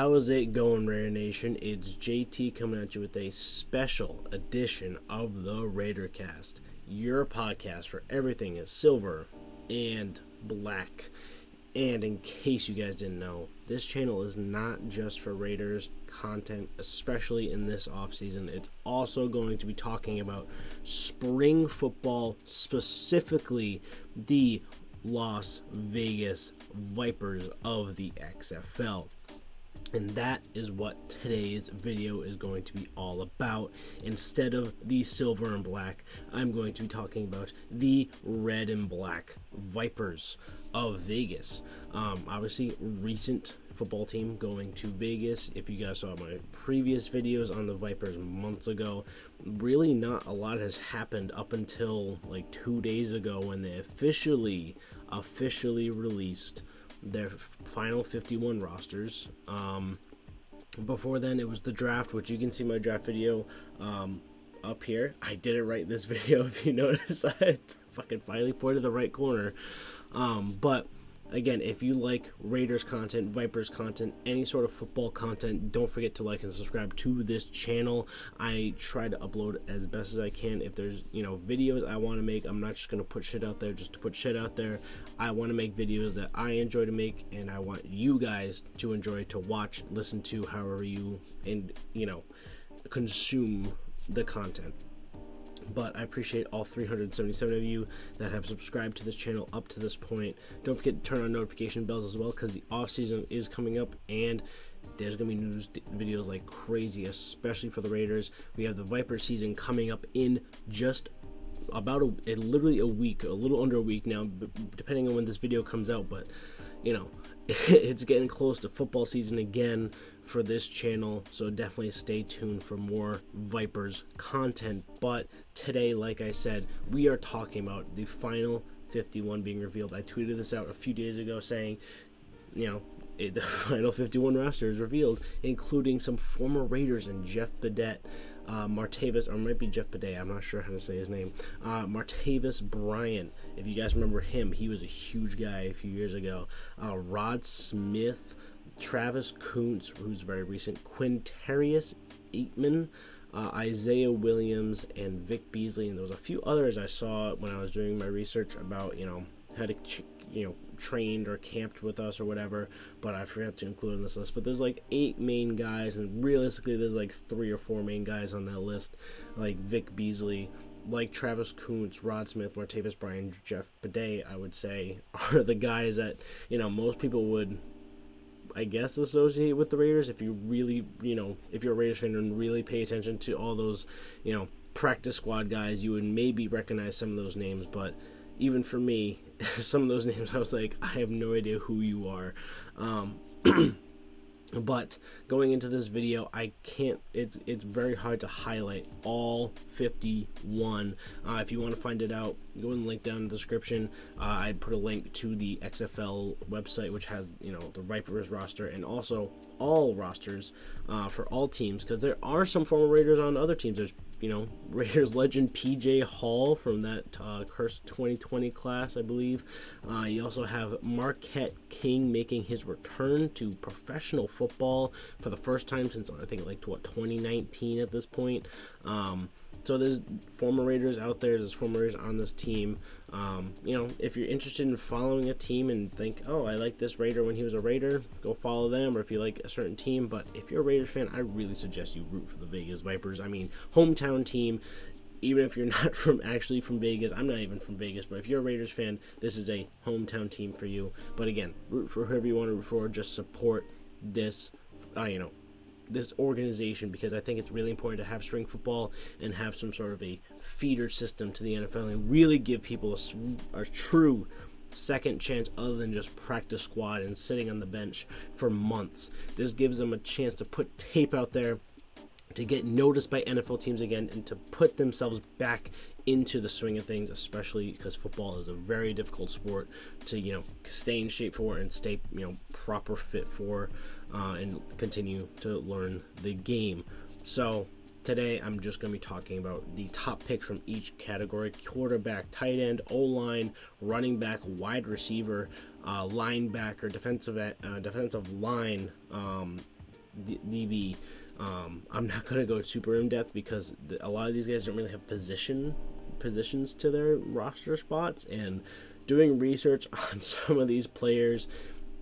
How's it going, Raider Nation? It's JT coming at you with a special edition of the Raidercast, your podcast for everything is silver and black. And in case you guys didn't know, this channel is not just for Raiders content, especially in this offseason. It's also going to be talking about spring football, specifically the Las Vegas Vipers of the XFL. And that is what today's video is going to be all about. Instead of the silver and black, I'm going to be talking about the red and black Vipers of Vegas. Obviously, recent football team going to Vegas. If you guys saw my previous videos on the Vipers months ago, really not a lot has happened up until like 2 days ago when they officially released their final 51 rosters. Before then, it was the draft, which you can see my draft video up here. I didn't write this video, if you notice. I fucking finally pointed the right corner. But again, if you like Raiders content, Vipers content, any sort of football content, don't forget to like and subscribe to this channel. I try to upload as best as I can. If there's, videos I want to make, I'm not just going to put shit out there just to put shit out there. I want to make videos that I enjoy to make, and I want you guys to enjoy to watch, listen to, however you, consume the content. But I appreciate all 377 of you that have subscribed to this channel up to this point. Don't forget to turn on notification bells as well, because the off season is coming up and there's going to be news videos like crazy, especially for the Raiders. We have the Viper season coming up in just about literally a week, a little under a week now, depending on when this video comes out. But it's getting close to football season again for this channel, so definitely stay tuned for more Vipers content. But today, like I said, we are talking about the final 51 being revealed. I tweeted this out a few days ago saying, the final 51 roster is revealed, including some former Raiders and Jeff Badet, Martavis, or it might be Jeff Badet, I'm not sure how to say his name, Martavis Bryant. If you guys remember him, he was a huge guy a few years ago. Rod Smith, Travis KOONTZ, who's very recent, Quintarius Aitman, Isaiah Williams, and Vic Beasley, and there was a few others I saw when I was doing my research about how to trained or camped with us or whatever, but I forgot to include in this list. But there's like 8 main guys, and realistically there's like 3 or 4 main guys on that list, like Vic Beasley, like Travis KOONTZ, Rod Smith, Martavis Bryant, Jeff Badet, I would say, are the guys that most people would, I guess, associate with the Raiders. If you really, if you're a Raiders fan and really pay attention to all those, practice squad guys, you would maybe recognize some of those names. But even for me, some of those names, I was like, I have no idea who you are. But going into this video, I can't, it's very hard to highlight all 51. If you want to find it out, go in the link down in the description. I put a link to the XFL website, which has, the Vipers roster and also all rosters for all teams, because there are some former Raiders on other teams. There's, Raiders legend PJ Hall from that cursed 2020 class, I believe. You also have Marquette King making his return to professional football for the first time since, I think, 2019 at this point. So there's former Raiders out there. There's former Raiders on this team. If you're interested in following a team and think, oh, I like this Raider when he was a Raider, go follow them. Or if you like a certain team, but if you're a Raiders fan, I really suggest you root for the Vegas Vipers. I mean, hometown team. Even if you're not actually from Vegas, I'm not even from Vegas, but if you're a Raiders fan, this is a hometown team for you. But again, root for whoever you want to root for. Just support this, this organization, because I think it's really important to have spring football and have some sort of a feeder system to the NFL and really give people a true second chance other than just practice squad and sitting on the bench for months. This gives them a chance to put tape out there, to get noticed by NFL teams again, and to put themselves back into the swing of things, especially because football is a very difficult sport to stay in shape for and stay proper fit for, and continue to learn the game. So today I'm just going to be talking about the top picks from each category: quarterback, tight end, O-line, running back, wide receiver, linebacker, defensive line, DB. I'm not going to go super in depth because a lot of these guys don't really have positions to their roster spots, and doing research on some of these players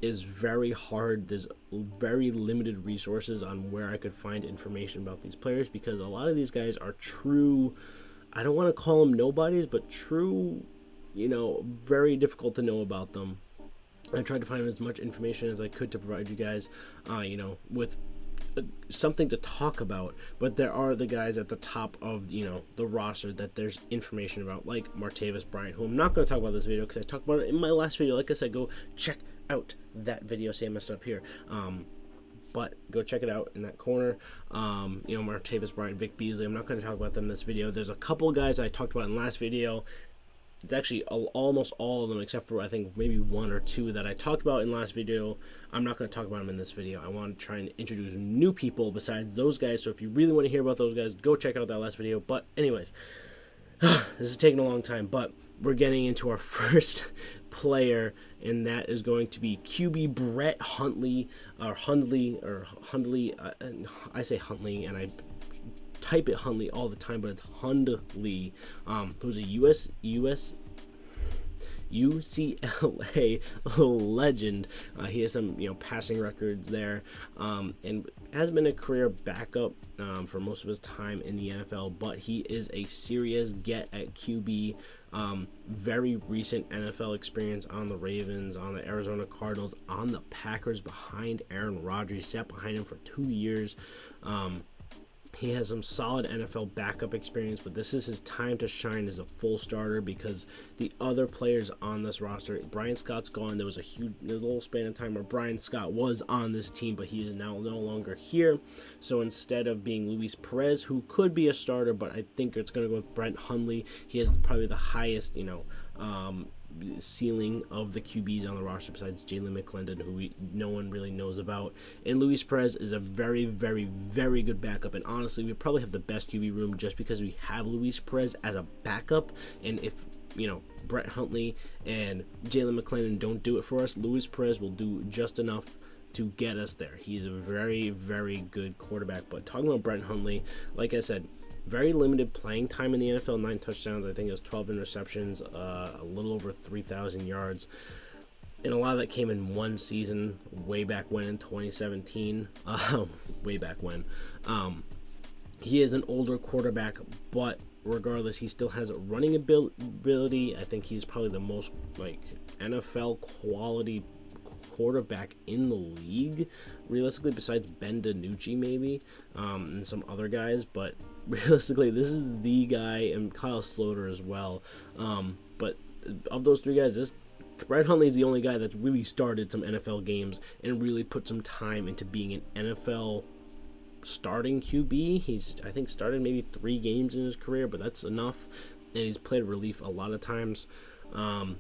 is very hard. There's very limited resources on where I could find information about these players because a lot of these guys are true, I don't want to call them nobodies, but true, very difficult to know about them. I tried to find as much information as I could to provide you guys, with something to talk about, but there are the guys at the top of the roster that there's information about, like Martavis Bryant, who I'm not going to talk about this video because I talked about it in my last video. Like I said, go check out that video. See, I messed up here, but go check it out in that corner. Martavis Bryant, Vic Beasley, I'm not going to talk about them in this video. There's a couple guys I talked about in the last video. It's actually almost all of them except for I think maybe one or two that I talked about in the last video. I'm not going to talk about them in this video. I want to try and introduce new people besides those guys. So if you really want to hear about those guys, go check out that last video. But anyways, this is taking a long time, but we're getting into our first player, and that is going to be QB Brett Hundley, or Hundley. I say Hundley, and I type it Hundley all the time, but it's Hundley, who's a UCLA legend. He has some passing records there, and has been a career backup for most of his time in the NFL, but he is a serious get at QB. Very recent NFL experience on the Ravens, on the Arizona Cardinals, on the Packers behind Aaron Rodgers. Sat behind him for 2 years. He has some solid NFL backup experience, but this is his time to shine as a full starter because the other players on this roster, Brian Scott's gone. There's a little span of time where Brian Scott was on this team, but he is now no longer here. So instead of being Luis Perez, who could be a starter, but I think it's going to go with Brett Hundley. He has probably the highest, ceiling of the QBs on the roster besides Jalen McClendon, who no one really knows about. And Luis Perez is a very, very, very good backup. And honestly, we probably have the best QB room just because we have Luis Perez as a backup. And if Brett Hundley and Jalen McClendon don't do it for us, Luis Perez will do just enough to get us there. He's a very, very good quarterback. But talking about Brett Hundley, like I said, very limited playing time in the NFL, 9 touchdowns, I think it was 12 interceptions, a little over 3,000 yards. And a lot of that came in one season, way back when in 2017. Way back when. He is an older quarterback, but regardless, he still has a running ability. I think he's probably the most NFL quality quarterback in the league, realistically, besides Ben DiNucci maybe, and some other guys, but realistically this is the guy, and Kyle Sloter as well, but of those three guys, Brett Hundley is the only guy that's really started some NFL games and really put some time into being an NFL starting QB. He's, I think, started maybe 3 games in his career, but that's enough, and he's played relief a lot of times.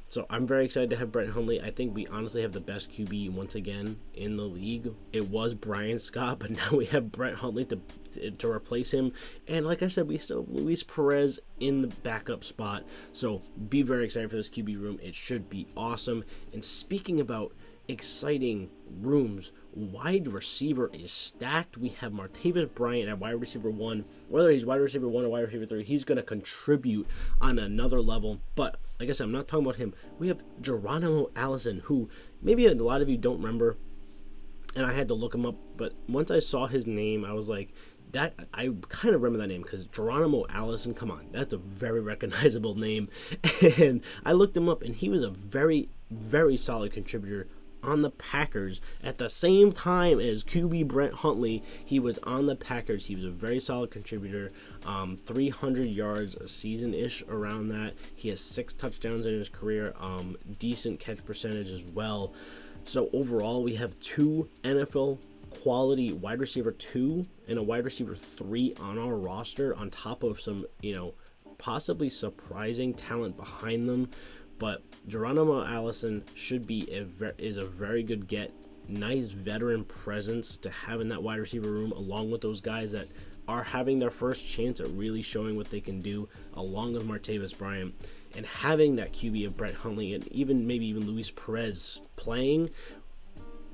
So I'm very excited to have Brett Hundley. I think we honestly have the best QB once again in the league. It was Brian Scott, but now we have Brett Hundley to replace him. And like I said, we still have Luis Perez in the backup spot. So be very excited for this QB room. It should be awesome. And speaking about exciting rooms, wide receiver is stacked. We have Martavis Bryant at wide receiver 1. Whether he's wide receiver 1 or wide receiver 3, he's going to contribute on another level. But like I said, I'm not talking about him. We have Geronimo Allison, who maybe a lot of you don't remember, and I had to look him up. But once I saw his name, I was like, that I kind of remember that name because Geronimo Allison, come on, that's a very recognizable name. And I looked him up, and he was a very, very solid contributor on the Packers. At the same time as QB Brett Hundley, he was on the Packers. He was a very solid contributor, 300 yards a season-ish around that. He has 6 touchdowns in his career, decent catch percentage as well. So overall, we have 2 NFL quality wide receiver 2 and a wide receiver 3 on our roster, on top of some, possibly surprising talent behind them. But Geronimo Allison is a very good get. Nice veteran presence to have in that wide receiver room, along with those guys that are having their first chance at really showing what they can do, along with Martavis Bryant. And having that QB of Brett Hundley and maybe even Luis Perez playing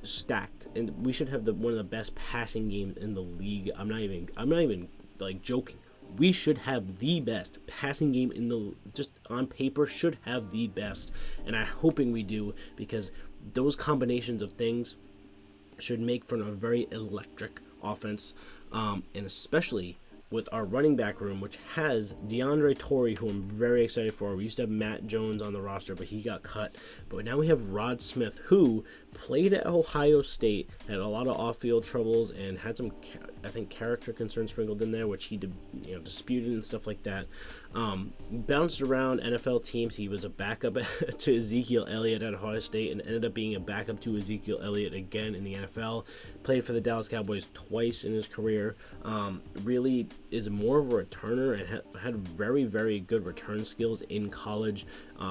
stacked, and we should have one of the best passing games in the league. I'm not even like joking. We should have the best passing game in the, just on paper, should have the best, and I'm hoping we do, because those combinations of things should make for a very electric offense, and especially with our running back room, which has DeAndre Torrey, who I'm very excited for. We used to have Matt Jones on the roster, but he got cut. But now we have Rod Smith, who played at Ohio State, had a lot of off-field troubles, and had some, I think, character concerns sprinkled in there, which he disputed and stuff like that. Bounced around NFL teams. He was a backup to Ezekiel Elliott at Ohio State, and ended up being a backup to Ezekiel Elliott again in the NFL. Played for the Dallas Cowboys twice in his career. Really is more of a returner, and had very, very good return skills in college.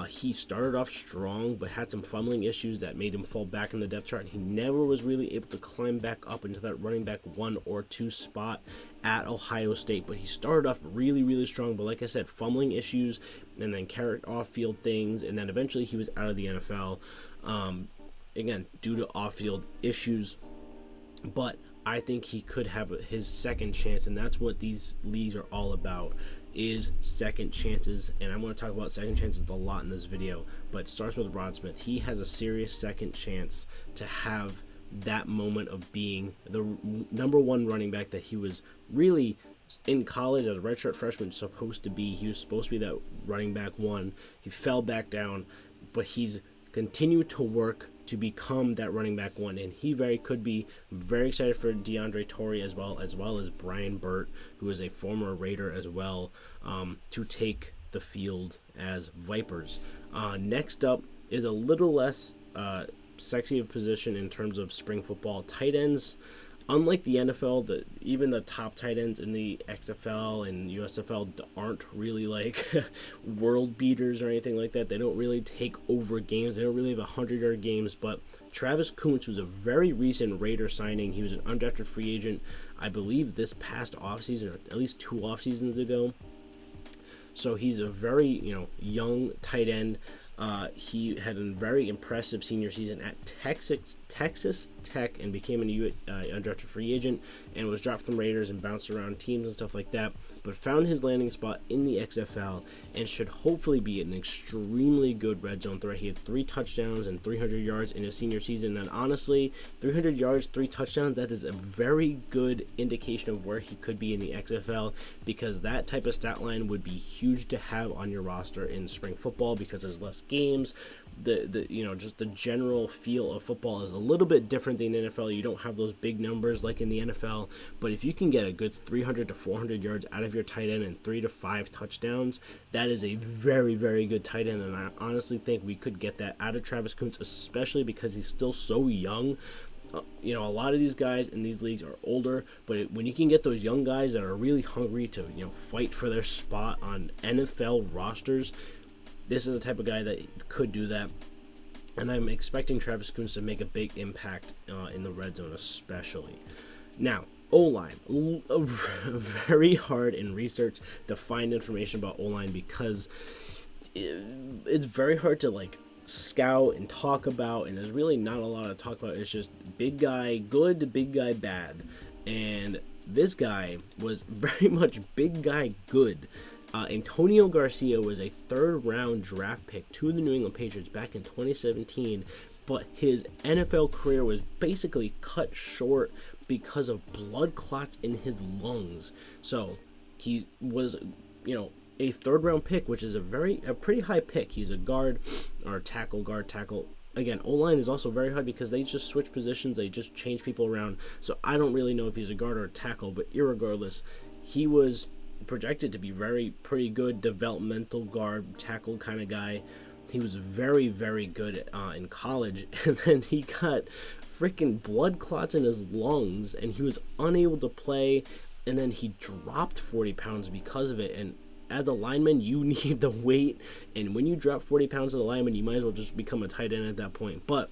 He started off strong, but had some fumbling issues that made him fall back in the depth chart. He never was really able to climb back up into that running back 1 or 2 spot at Ohio State, but he started off really, really strong. But like I said, fumbling issues, and then off-field things, and then eventually he was out of the NFL, again, due to off-field issues. But I think he could have his second chance, and that's what these leagues are all about, is second chances. And I'm going to talk about second chances a lot in this video, but it starts with Rod Smith. He has a serious second chance to have that moment of being the number 1 running back that he was really in college as a redshirt freshman supposed to be. He was supposed to be that running back 1. He fell back down, but he's continued to work to become that running back 1, and he could be. Very excited for DeAndre Torrey as well as Brian Burt, who is a former Raider as well, to take the field as Vipers. Next up is a little less sexy of position in terms of spring football. Tight ends. Unlike the NFL, even the top tight ends in the XFL and USFL aren't really like world beaters or anything like that. They don't really take over games. They don't really have 100-yard games. But Travis KOONTZ was a very recent Raider signing. He was an undrafted free agent, I believe, this past offseason, or at least 2 off seasons ago. So he's a very young tight end. He had a very impressive senior season at Texas Tech, and became an undrafted free agent, and was dropped from Raiders and bounced around teams and stuff like that, but found his landing spot in the XFL and should hopefully be an extremely good red zone threat. He had 3 touchdowns and 300 yards in his senior season, and honestly, 300 yards, 3 touchdowns, that is a very good indication of where he could be in the XFL, because that type of stat line would be huge to have on your roster in spring football, because there's less games. Just the general feel of football is a little bit different than the NFL. You don't have those big numbers like in the NFL, but if you can get a good 300 to 400 yards out of your tight end and 3 to 5 touchdowns, that is a very, very good tight end, and I honestly think we could get that out of Travis KOONTZ, especially because he's still so young. A lot of these guys in these leagues are older, but when you can get those young guys that are really hungry to fight for their spot on NFL rosters, this is the type of guy that could do that, and I'm expecting Travis KOONTZ to make a big impact in the red zone especially. Now, O-line. Very hard in research to find information about O-line, because it's very hard to scout and talk about, and there's really not a lot to talk about. It's just big guy good, big guy bad, and this guy was very much big guy good. Antonio Garcia was a 3rd-round draft pick to the New England Patriots back in 2017, but his NFL career was basically cut short because of blood clots in his lungs. So he was, a 3rd-round pick, which is a pretty high pick. He's a guard or tackle. Again, O-line is also very hard because they just switch positions. They just change people around. So I don't really know if he's a guard or a tackle, but irregardless, he was projected to be pretty good developmental guard, tackle kind of guy. He was very, very good in college, and then he got freaking blood clots in his lungs, and he was unable to play, and then he dropped 40 pounds because of it. And as a lineman, you need the weight, and when you drop 40 pounds as a lineman, you might as well just become a tight end at that point. But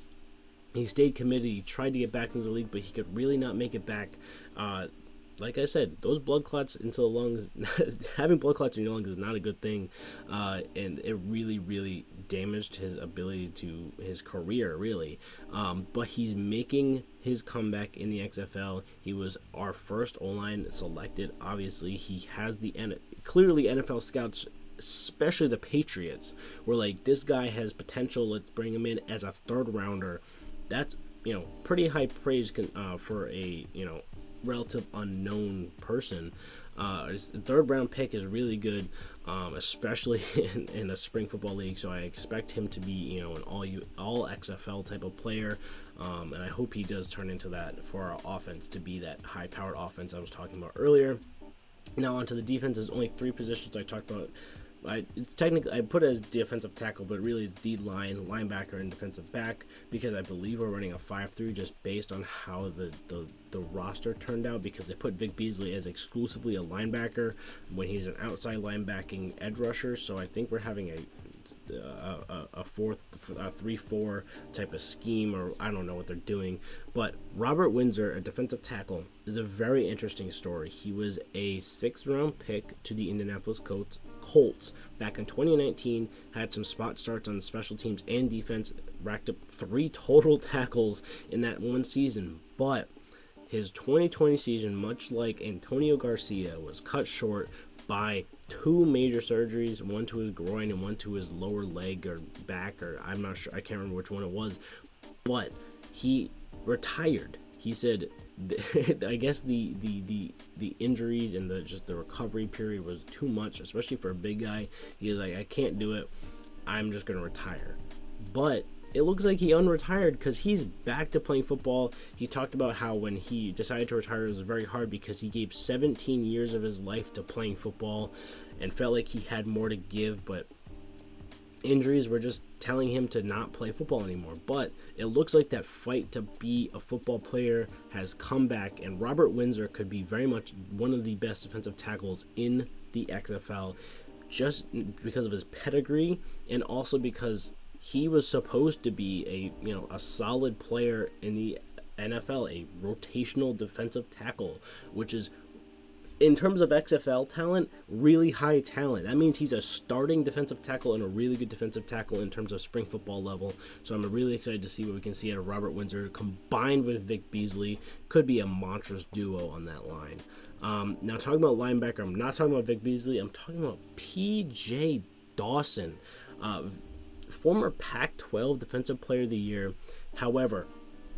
he stayed committed. He tried to get back into the league, but he could really not make it back. like I said, those blood clots into the lungs, having blood clots in your lungs is not a good thing, and it really, really damaged his ability to his career, really. But he's making his comeback in the XFL. He was our first O-line selected. Obviously, he has clearly NFL scouts, especially the Patriots, were like, this guy has potential. Let's bring him in as a third rounder. That's pretty high praise for a relative unknown person. His third round pick is really good, especially in a spring football league. So I expect him to be an all XFL type of player, and I hope he does turn into that for our offense, to be that high powered offense I was talking about earlier. Now onto the defense. There's only 3 positions I talked about. I put it as defensive tackle, but really it's D-line, linebacker, and defensive back, because I believe we're running a 5-3 just based on how the roster turned out, because they put Vic Beasley as exclusively a linebacker when he's an outside linebacking edge rusher. So I think we're having a 3-4 type of scheme, or I don't know what they're doing. But Robert Windsor, a defensive tackle, is a very interesting story. He was a 6th round pick to the Indianapolis Colts back in 2019, had some spot starts on special teams and defense, racked up 3 total tackles in that one season. But his 2020 season, much like Antonio Garcia, was cut short by 2 major surgeries, one to his groin and one to his lower leg or back, or I'm not sure, I can't remember which one it was. But he retired. He said, I guess the injuries and the recovery period was too much, especially for a big guy. He was like, I can't do it. I'm just going to retire. But it looks like he unretired, because he's back to playing football. He talked about how when he decided to retire, it was very hard because he gave 17 years of his life to playing football and felt like he had more to give, but injuries were just telling him to not play football anymore. But it looks like that fight to be a football player has come back, and Robert Windsor could be very much one of the best defensive tackles in the XFL, just because of his pedigree, and also because he was supposed to be a solid player in the NFL, a rotational defensive tackle, which is, in terms of XFL talent, really high talent. That means he's a starting defensive tackle and a really good defensive tackle in terms of spring football level. So I'm really excited to see what we can see out of Robert Windsor combined with Vic Beasley. Could be a monstrous duo on that line. Now, talking about linebacker, I'm not talking about Vic Beasley. I'm talking about P.J. DAWSON, former Pac-12 Defensive Player of the Year. However,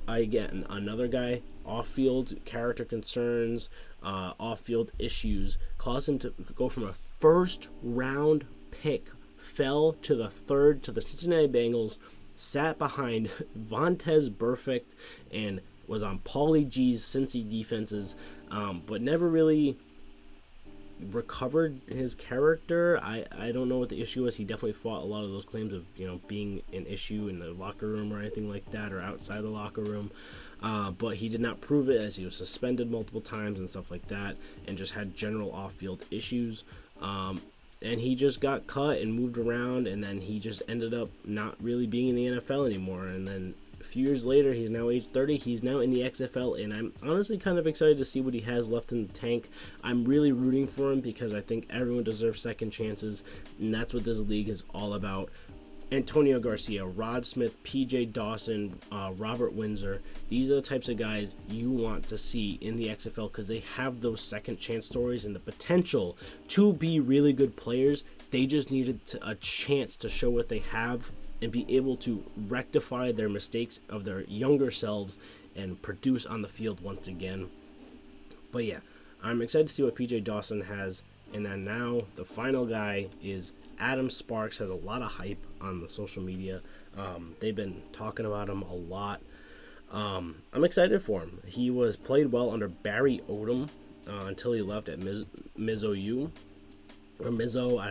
again, another guy, off-field character concerns, off-field issues caused him to go from a first-round pick, fell to the 3rd to the Cincinnati Bengals, sat behind Vontaze Burfict, and was on Paulie G's Cincy defenses, but never really recovered his character. I don't know what the issue was. He definitely fought a lot of those claims of being an issue in the locker room or anything like that, or outside the locker room, but he did not prove it, as he was suspended multiple times and stuff like that, and just had general off-field issues, and he just got cut and moved around, and then he just ended up not really being in the NFL anymore. And then a few years later, he's now age 30, he's now in the XFL, and I'm honestly kind of excited to see what he has left in the tank. I'm really rooting for him, because I think everyone deserves second chances, and that's what this league is all about. Antonio Garcia, Rod Smith, P.J. DAWSON, Robert Windsor, these are the types of guys you want to see in the XFL, because they have those second chance stories and the potential to be really good players. They just needed a chance to show what they have and be able to rectify their mistakes of their younger selves and produce on the field once again. But yeah, I'm excited to see what P.J. DAWSON has. And then now the final guy is Adam Sparks. Has a lot of hype on the social media. They've been talking about him a lot. I'm excited for him. He was played well under Barry Odom until he left at Mizzou. Or Mizzo, I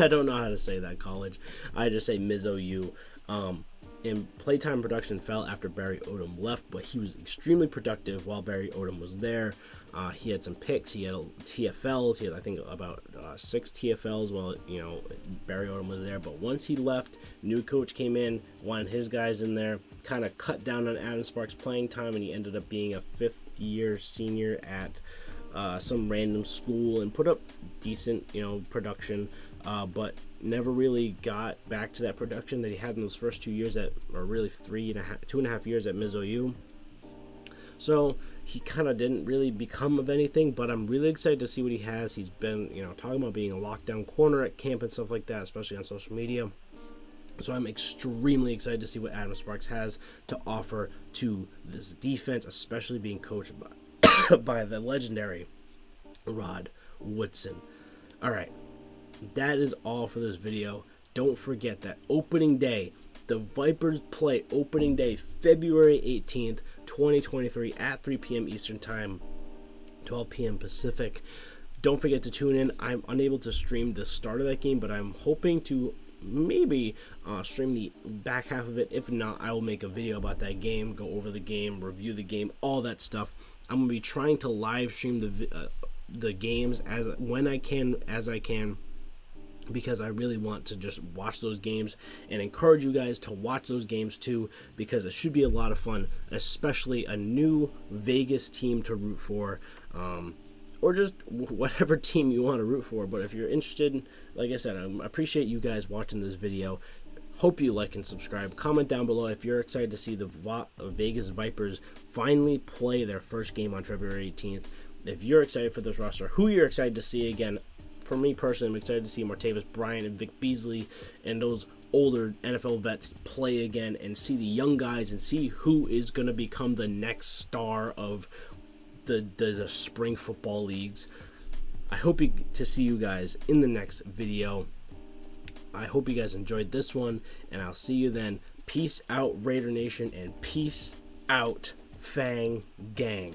don't know how to say that college. I just say Mizzou. And playtime production fell after Barry Odom left, but he was extremely productive while Barry Odom was there. He had some picks, he had TFLs, he had I think about 6 TFLs while Barry Odom was there. But once he left, new coach came in, wanted his guys in there, kind of cut down on Adam Sparks' playing time, and he ended up being a 5th-year senior at some random school and put up decent, you know, production, but never really got back to that production that he had in those first 2 years or really 2.5 years at Mizzou. So he kind of didn't really become of anything, but I'm really excited to see what he has. He's been, you know, talking about being a lockdown corner at camp and stuff like that, especially on social media. So I'm extremely excited to see what Adam Sparks has to offer to this defense, especially being coached by the legendary Rod Woodson. All right, that is all for this video. Don't forget that opening day, the Vipers play opening day, February 18th, 2023 at 3 p.m. Eastern Time, 12 p.m. Pacific. Don't forget to tune in. I'm unable to stream the start of that game, but I'm hoping to maybe stream the back half of it. If not, I will make a video about that game, go over the game, review the game, all that stuff. I'm going to be trying to live stream the games as I can, because I really want to just watch those games and encourage you guys to watch those games too, because it should be a lot of fun, especially a new Vegas team to root for, or just whatever team you want to root for. But if you're interested, like I said, I appreciate you guys watching this video. Hope you like and subscribe. Comment down below if you're excited to see the Vegas Vipers finally play their first game on February 18th. If you're excited for this roster, who you're excited to see again. For me personally, I'm excited to see Martavis Bryant and Vic Beasley and those older NFL vets play again, and see the young guys and see who is going to become the next star of the spring football leagues. I hope to see you guys in the next video. I hope you guys enjoyed this one, and I'll see you then. Peace out, Raider Nation, and peace out, Fang Gang.